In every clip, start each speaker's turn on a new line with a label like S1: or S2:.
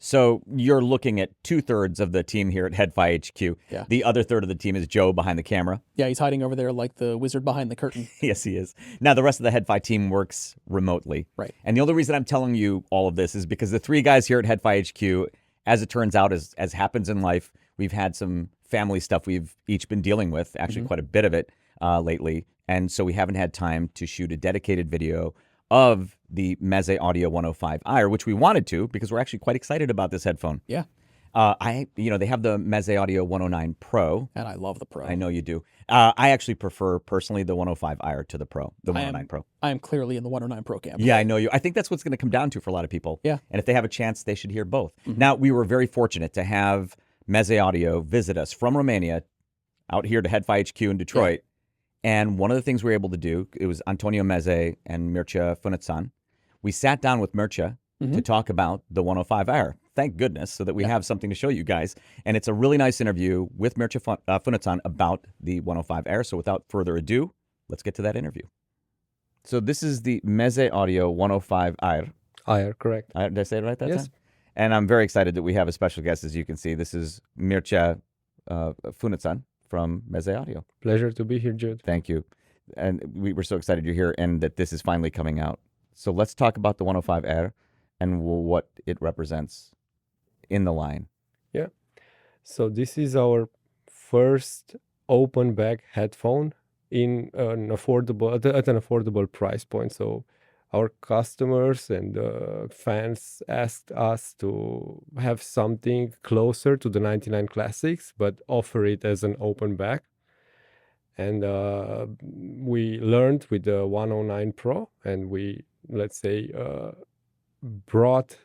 S1: So you're looking at 2/3 of the team here at HeadFi HQ.
S2: Yeah.
S1: The other third of the team is Joe behind the camera.
S2: Yeah, he's hiding over there like the wizard behind the curtain.
S1: Yes, he is. Now, the rest of the HeadFi team works remotely.
S2: Right.
S1: And the only reason I'm telling you all of this is because the three guys here at HeadFi HQ, as it turns out, as happens in life, we've had some family stuff we've each been dealing with, actually quite a bit of it lately. And so we haven't had time to shoot a dedicated video of the Meze Audio 105 AER, which we wanted to because we're actually quite excited about this headphone.
S2: Yeah.
S1: They have the Meze Audio 109 Pro.
S2: And I love the Pro.
S1: I know you do. I actually prefer personally the 105 AER to the Pro, the 109 Pro.
S2: I am clearly in the 109 Pro camp.
S1: Yeah, I know you. I think that's what's going to come down to for a lot of people.
S2: Yeah.
S1: And if they have a chance, they should hear both. Now, we were very fortunate to have Meze Audio visit us from Romania out here to HeadFi HQ in Detroit. And one of the things we were able to do, it was Antonio Meze and Mircea Fanatan. We sat down with Mircea to talk about the 105 AER. Thank goodness, so that we have something to show you guys. And it's a really nice interview with Mircea Fanatan about the 105 AER. So without further ado, let's get to that interview. So this is the Meze Audio 105 AER.
S3: AER, correct.
S1: Did I say it right that
S3: Yes.
S1: time? And I'm very excited that we have a special guest, as you can see. This is Mircea Fanatan from Meze Audio.
S3: Pleasure to be here, Jude.
S1: Thank you. And we're so excited you're here and that this is finally coming out. So let's talk about the 105 AER and what it represents in the line.
S3: Yeah. So this is our first open back headphone in an affordable at an affordable price point. So our customers and fans asked us to have something closer to the 99 Classics, but offer it as an open back. And we learned with the 109 Pro, and we, let's say, brought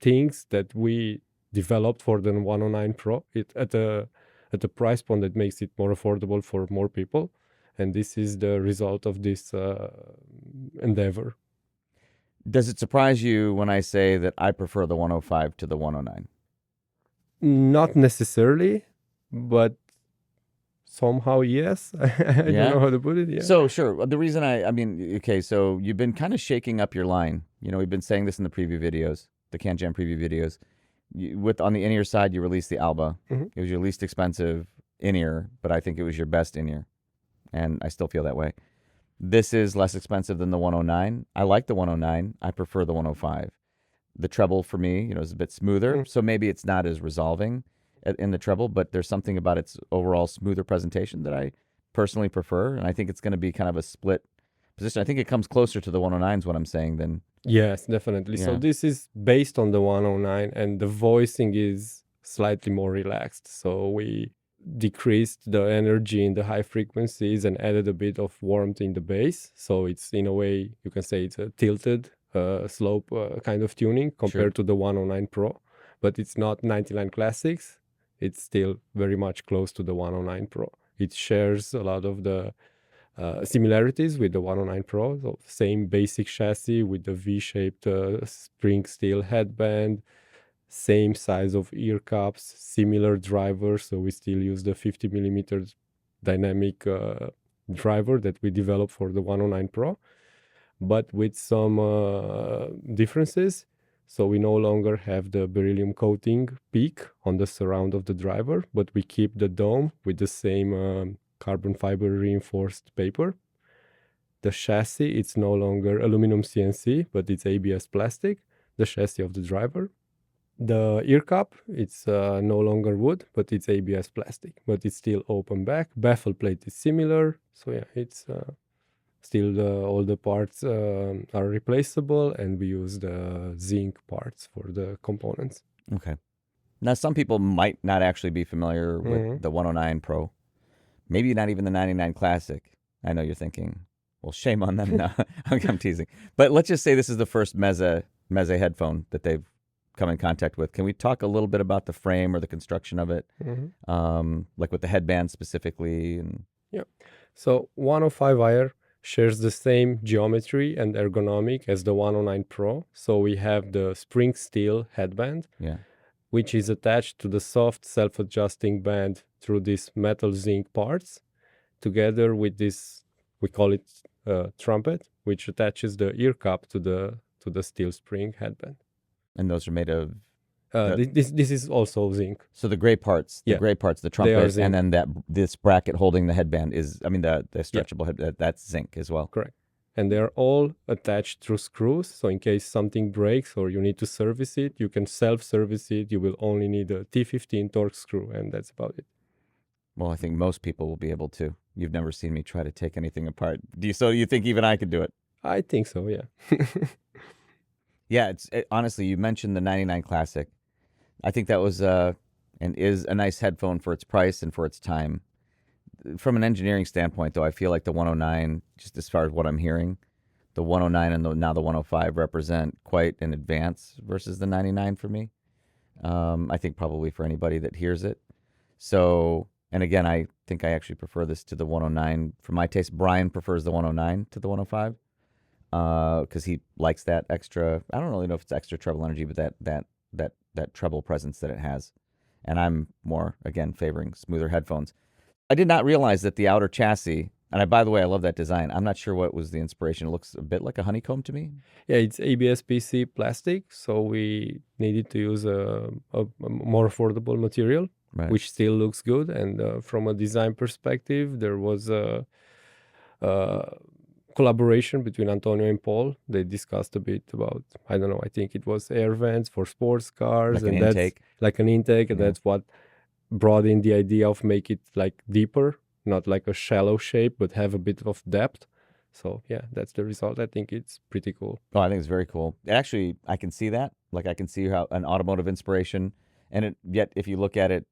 S3: things that we developed for the 109 Pro at a price point that makes it more affordable for more people. And this is the result of this endeavor.
S1: Does it surprise you when I say that I prefer the 105 to the 109?
S3: Not necessarily, but somehow yes. I don't know how to put it. Yeah.
S1: So sure. The reason so you've been kind of shaking up your line. You know, we've been saying this in the preview videos, the Can Jam preview videos. On the in-ear side, you released the Alba. It was your least expensive in-ear, but I think it was your best in-ear. And I still feel that way. This is less expensive than the 109. I like the 109. I prefer the 105. The treble for me, is a bit smoother. So maybe it's not as resolving in the treble, but there's something about its overall smoother presentation that I personally prefer. And I think it's going to be kind of a split position. I think it comes closer to the 109 is what I'm saying than.
S3: Yes, definitely.
S1: Yeah.
S3: So this is based on the 109 and the voicing is slightly more relaxed. So we decreased the energy in the high frequencies and added a bit of warmth in the bass. So it's, in a way, you can say it's a tilted slope kind of tuning compared to the 109 Pro. But it's not 99 Classics. It's still very much close to the 109 Pro. It shares a lot of the similarities with the 109 Pro. So same basic chassis with the V-shaped spring steel headband, same size of ear cups, similar driver. So we still use the 50 millimeter dynamic driver that we developed for the 109 Pro, but with some differences. So we no longer have the beryllium coating peak on the surround of the driver, but we keep the dome with the same carbon fiber reinforced paper. The chassis, it's no longer aluminum CNC, but it's ABS plastic, the chassis of the driver. The ear cup, it's no longer wood, but it's ABS plastic, but it's still open back. Baffle plate is similar. So yeah, it's still all the parts are replaceable, and we use the zinc parts for the components.
S1: Okay. Now, some people might not actually be familiar with the 109 Pro, maybe not even the 99 Classic. I know you're thinking, well, shame on them. No, I'm teasing. But let's just say this is the first Meze headphone that they've come in contact with. Can we talk a little bit about the frame or the construction of it, like with the headband specifically?
S3: Yeah. So 105 AER shares the same geometry and ergonomic as the 109 Pro. So we have the spring steel headband, which is attached to the soft self-adjusting band through these metal zinc parts, together with this, we call it trumpet, which attaches the ear cup to the steel spring headband.
S1: And those are made of
S3: This is also zinc.
S1: So the gray parts,
S3: Yeah.
S1: the
S3: They are
S1: trumpet,
S3: zinc.
S1: and then this bracket holding the headband is, I mean, the stretchable head, that's zinc as well.
S3: Correct. And they are all attached through screws. So in case something breaks or you need to service it, you can self-service it. You will only need a T15 torque screw, and that's about it.
S1: Well, I think most people will be able to. You've never seen me try to take anything apart. So you think even I could do it?
S3: I think so, yeah.
S1: Yeah, honestly, you mentioned the 99 Classic. I think that was and is a nice headphone for its price and for its time. From an engineering standpoint, though, I feel like the 109, just as far as what I'm hearing, the 109 and now the 105 represent quite an advance versus the 99 for me. I think probably for anybody that hears it. So, and again, I think I actually prefer this to the 109. For my taste, Brian prefers the 109 to the 105 because he likes that extra. I don't really know if it's extra treble energy, but that treble presence that it has. And I'm more, again, favoring smoother headphones. I did not realize that the outer chassis, and by the way, I love that design. I'm not sure what was the inspiration. It looks a bit like a honeycomb to me.
S3: Yeah, it's ABS-PC plastic, so we needed to use a more affordable material,
S1: Right.
S3: which still looks good. And from a design perspective, there was a collaboration between Antonio and Paul. They discussed a bit about, I don't know, I think it was air vents for sports cars.
S1: Like an
S3: and
S1: intake.
S3: Like an intake, and
S1: Yeah.
S3: that's what brought in the idea of make it like deeper, not like a shallow shape, but have a bit of depth. So yeah, that's the result. I think it's pretty cool.
S1: Oh, I think it's very cool. Actually, I can see that. Like, I can see how an automotive inspiration, and yet if you look at it,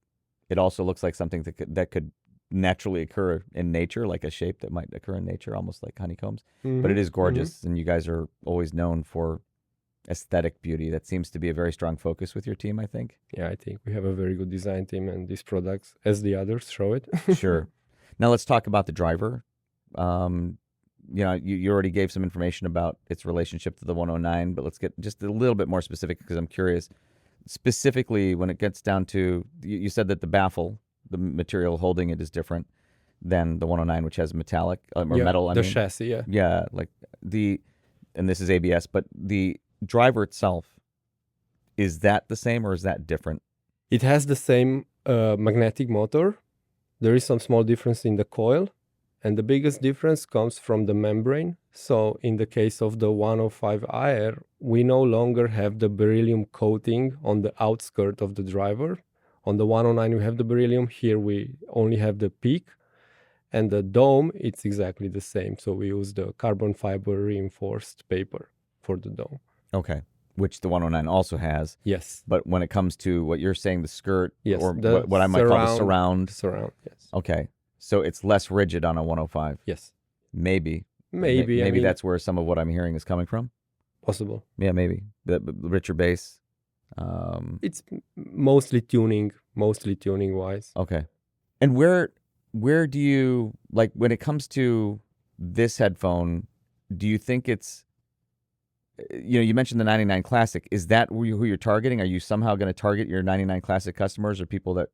S1: it also looks like something that could naturally occur in nature, like a shape that might occur in nature, almost like honeycombs. But it is gorgeous, and you guys are always known for aesthetic beauty. That seems to be a very strong focus with your team, I think.
S3: Yeah, I think we have a very good design team, and these products, as the others, show it.
S1: Sure. Now let's talk about the driver. You already gave some information about its relationship to the 109, but let's get just a little bit more specific because I'm curious. Specifically, when it gets down to, you said that the baffle, the material holding it is different than the 109, which has metallic or metal.
S3: The chassis, yeah.
S1: Yeah, like and this is ABS, but the driver itself, is that the same or is that different?
S3: It has the same magnetic motor. There is some small difference in the coil, and the biggest difference comes from the membrane. So in the case of the 105 AER, we no longer have the beryllium coating on the outskirt of the driver. On the 109, we have the beryllium. Here we only have the peak. And the dome, it's exactly the same. So we use the carbon fiber reinforced paper for the dome.
S1: Okay. Which the 109 also has.
S3: Yes.
S1: But when it comes to what you're saying, the skirt,
S3: Yes,
S1: or
S3: the
S1: what I might call the surround.
S3: Surround, yes.
S1: Okay. So it's less rigid on a 105.
S3: Yes.
S1: Maybe.
S3: Maybe.
S1: Maybe that's where some of what I'm hearing is coming from.
S3: Possible.
S1: Yeah, maybe. The richer bass.
S3: It's mostly tuning wise.
S1: Okay. And where do you, like, when it comes to this headphone, do you think it's, you mentioned the 99 Classic. Is that who you're targeting? Are you somehow going to target your 99 Classic customers or people that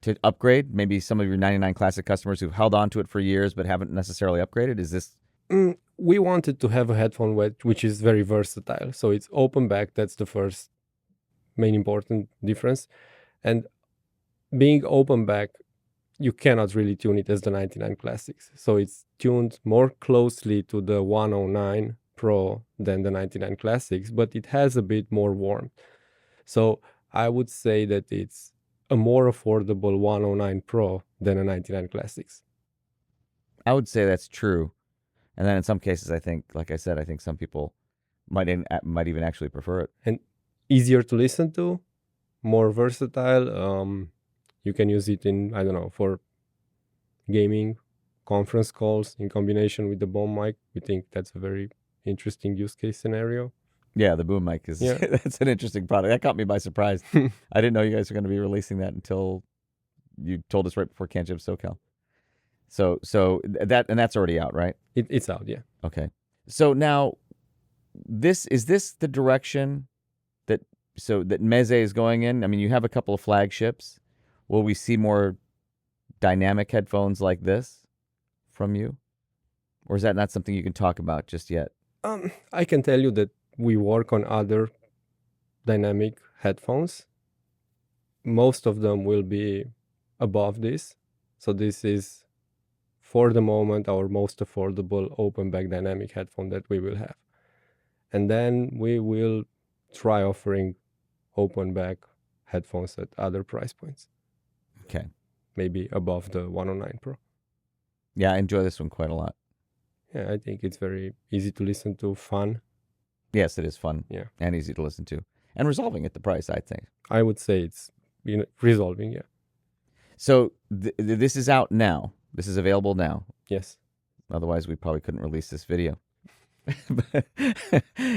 S1: to upgrade? Maybe some of your 99 Classic customers who've held on to it for years but haven't necessarily upgraded? Is this?
S3: We wanted to have a headphone which is very versatile. So it's open back. That's the first main important difference. And being open back, you cannot really tune it as the 99 Classics. So it's tuned more closely to the 109 Pro than the 99 Classics, but it has a bit more warmth. So I would say that it's a more affordable 109 Pro than a 99 Classics.
S1: I would say that's true. And then in some cases, I think, like I said, I think some people might even actually prefer it.
S3: And easier to listen to, more versatile. You can use it in, I don't know, for gaming, conference calls in combination with the boom mic. We think that's a very interesting use case scenario.
S1: Yeah, the boom mic is that's an interesting product. That caught me by surprise. I didn't know you guys were going to be releasing that until you told us right before Can Jam SoCal. So that's already out, right?
S3: It's out, yeah.
S1: Okay. So now, is this the direction that Meze is going in? I mean, you have a couple of flagships. Will we see more dynamic headphones like this from you? Or is that not something you can talk about just yet?
S3: I can tell you that we work on other dynamic headphones. Most of them will be above this. So this is, for the moment, our most affordable open back dynamic headphone that we will have. And then we will try offering open back headphones at other price points.
S1: Okay.
S3: Maybe above the 109 Pro.
S1: Yeah, I enjoy this one quite a lot.
S3: Yeah, I think it's very easy to listen to, fun.
S1: Yes, it is fun.
S3: Yeah.
S1: And easy to listen to. And resolving at the price, I think.
S3: I would say it's resolving, yeah.
S1: So this is out now. This is available now.
S3: Yes.
S1: Otherwise, we probably couldn't release this video.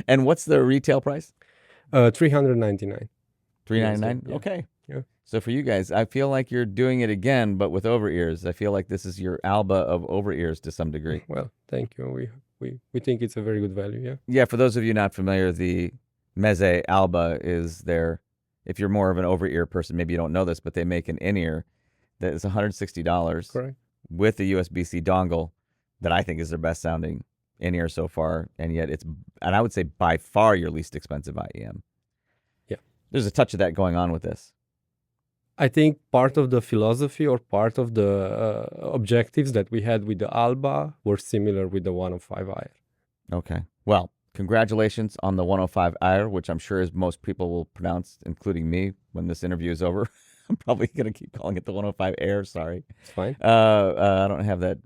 S1: And what's the retail price?
S3: $399.
S1: $399?
S3: Yeah.
S1: Okay.
S3: Yeah.
S1: So for you guys, I feel like you're doing it again, but with over ears. I feel like this is your Alba of over ears to some degree.
S3: Well, thank you. We think it's a very good value, yeah.
S1: Yeah, for those of you not familiar, the Meze Alba is their, if you're more of an over ear person, maybe you don't know this, but they make an in-ear that is $160.
S3: Correct.
S1: With a USB-C dongle that I think is their best sounding in-ear so far, and yet it's, and I would say by far your least expensive IEM.
S3: Yeah.
S1: There's a touch of that going on with this.
S3: I think part of the philosophy or part of the objectives that we had with the Alba were similar with the 105 AER.
S1: Okay. Well, congratulations on the 105 AER, which I'm sure as most people will pronounce, including me, when this interview is over. I'm probably going to keep calling it the 105 AER, sorry.
S3: It's fine.
S1: I don't have that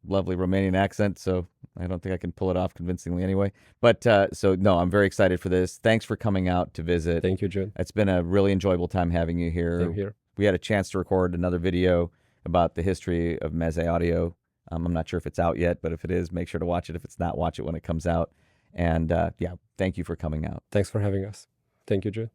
S1: lovely Romanian accent, so I don't think I can pull it off convincingly anyway. But so, no, I'm very excited for this. Thanks for coming out to visit.
S3: Thank you, Jude.
S1: It's been a really enjoyable time having you here.
S3: Same here.
S1: We had a chance to record another video about the history of Meze audio. I'm not sure if it's out yet, but if it is, make sure to watch it. If it's not, watch it when it comes out. And yeah, thank you for coming out.
S3: Thanks for having us. Thank you, Jude.